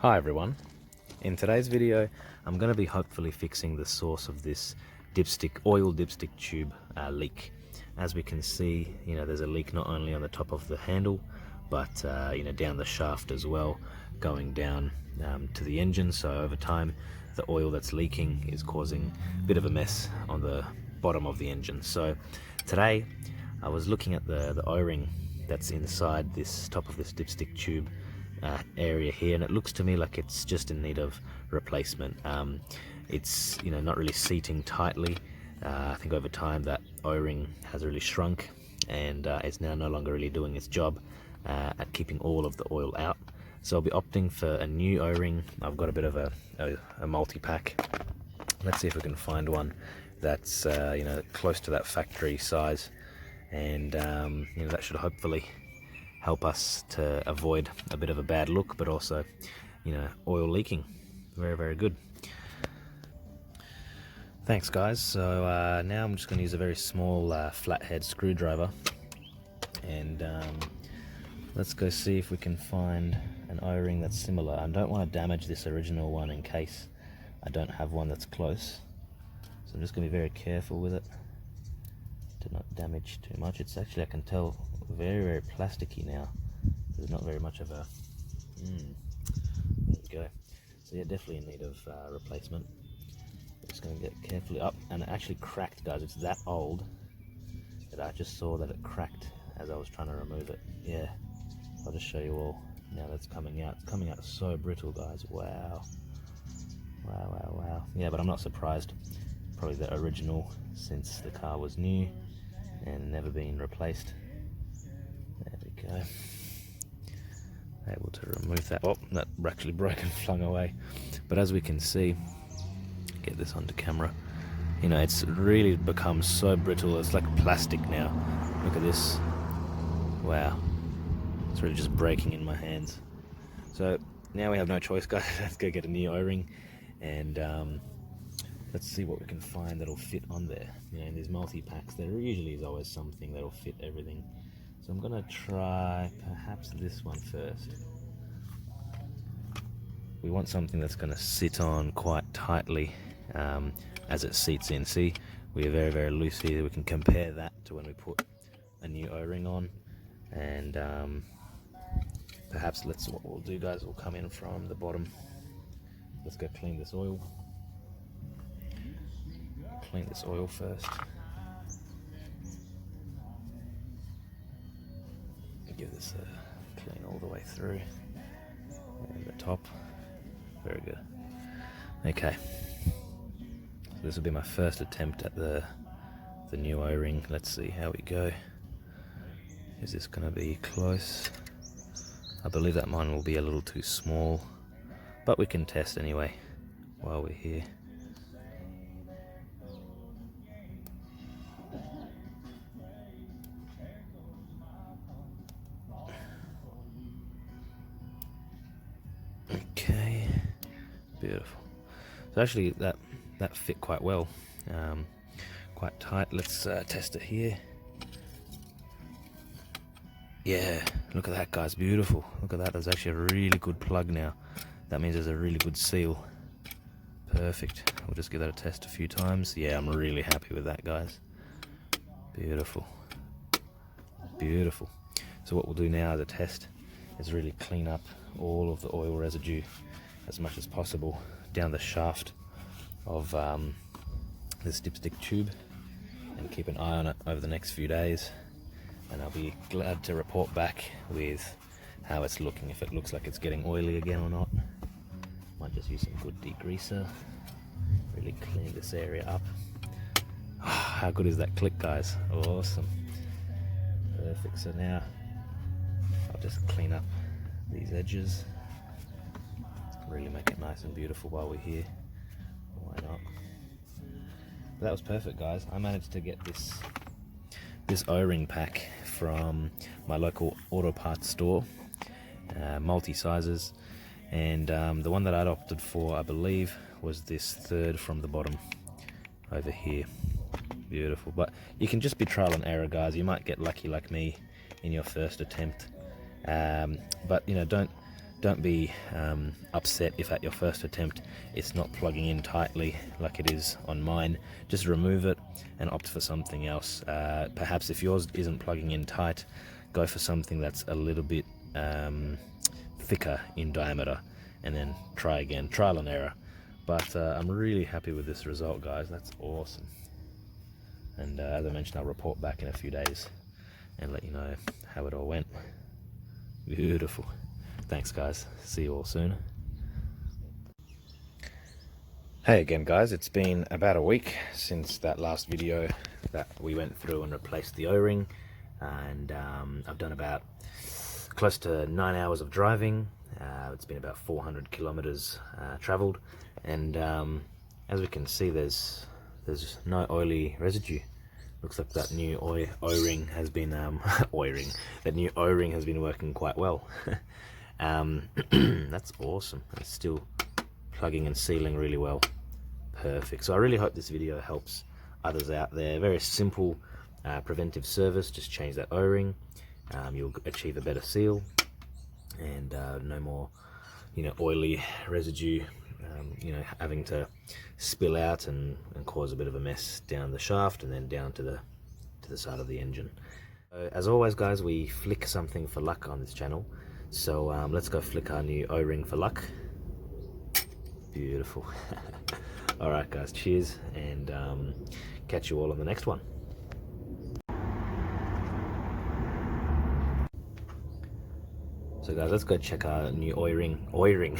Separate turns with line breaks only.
Hi everyone, in today's video I'm going to be hopefully fixing the source of this oil dipstick tube leak. As we can see, there's a leak not only on the top of the handle but down the shaft as well, going down to the engine. So over time the oil that's leaking is causing a bit of a mess on the bottom of the engine. So today I was looking at the O-ring that's inside this top of this dipstick tube area here, and it looks to me like it's just in need of replacement. It's not really seating tightly. I think over time that O-ring has really shrunk and it's now no longer really doing its job at keeping all of the oil out. So I'll be opting for a new O-ring. I've got a bit of a multi-pack. Let's see if we can find one that's close to that factory size, and that should hopefully help us to avoid a bit of a bad look, but also oil leaking. Very, very good. Thanks guys. So now I'm just going to use a very small flathead screwdriver, and let's go see if we can find an O-ring that's similar. I don't want to damage this original one in case I don't have one that's close, so I'm just going to be very careful with it to not damage too much. It's actually, I can tell, very, very plasticky now. There's not very much of a there you go. So yeah, definitely in need of replacement. I'm just going to get carefully up, and it actually cracked, guys. It's that old that I just saw that it cracked as I was trying to remove it. Yeah, I'll just show you all now that's coming out. It's coming out so brittle, guys. Wow, wow, wow, wow. Yeah, but I'm not surprised. Probably the original since the car was new and never been replaced. There we go. Able to remove that. Oh, that actually broke and flung away. But as we can see, get this onto camera, it's really become so brittle. It's like plastic now. Look at this. Wow, it's really just breaking in my hands. So now we have no choice, guys. Let's go get a new O-ring, and let's see what we can find that'll fit on there. In these multi-packs there usually is always something that'll fit everything. So I'm gonna try perhaps this one first. We want something that's gonna sit on quite tightly as it seats in. See, we are very, very loose here. We can compare that to when we put a new O-ring on, and perhaps what we'll do, guys, we'll come in from the bottom. Let's go clean this oil. Clean this oil first. Give this a clean all the way through, and the top. Very good. Okay, so this will be my first attempt at the new O-ring. Let's see how we go. Is this going to be close? I believe that mine will be a little too small, but we can test anyway while we're here. Okay, beautiful. So actually that fit quite well, quite tight. Let's test it here. Yeah, look at that, guys, beautiful. Look at that, there's actually a really good plug now. That means there's a really good seal. Perfect. We'll just give that a test a few times. Yeah, I'm really happy with that, guys. Beautiful, beautiful. So what we'll do now as a test is really clean up all of the oil residue as much as possible down the shaft of this dipstick tube, and keep an eye on it over the next few days, and I'll be glad to report back with how it's looking, if it looks like it's getting oily again or not. Might just use some good degreaser, really clean this area up. Oh, how good is that click, guys? Awesome. Perfect. So now I'll just clean up these edges, really make it nice and beautiful while we're here. Why not? But that was perfect, guys. I managed to get this O-ring pack from my local auto parts store, multi sizes, and the one that I'd opted for, I believe, was this third from the bottom over here. Beautiful. But you can just be trial and error, guys. You might get lucky like me in your first attempt. But don't don't be upset if at your first attempt it's not plugging in tightly like it is on mine. Just remove it and opt for something else. Perhaps if yours isn't plugging in tight, go for something that's a little bit thicker in diameter, and then try again, trial and error. But I'm really happy with this result, guys. That's awesome. And as I mentioned, I'll report back in a few days and let you know how it all went. Beautiful. Thanks, guys. See you all soon. Hey again, guys. It's been about a week since that last video that we went through and replaced the O-ring, and I've done about close to 9 hours of driving. It's been about 400 kilometers traveled, and as we can see, there's no oily residue. Looks like that new O-ring has been that new O-ring has been working quite well. That's awesome. It's still plugging and sealing really well. Perfect. So I really hope this video helps others out there. Very simple preventive service. Just change that O-ring. You'll achieve a better seal, and no more, oily residue, having to spill out and cause a bit of a mess down the shaft and then down to the side of the engine. So, as always, guys, we flick something for luck on this channel. So let's go flick our new O-ring for luck. Beautiful. All right, guys, cheers, and catch you all on the next one. So guys, let's go check our new O-ring.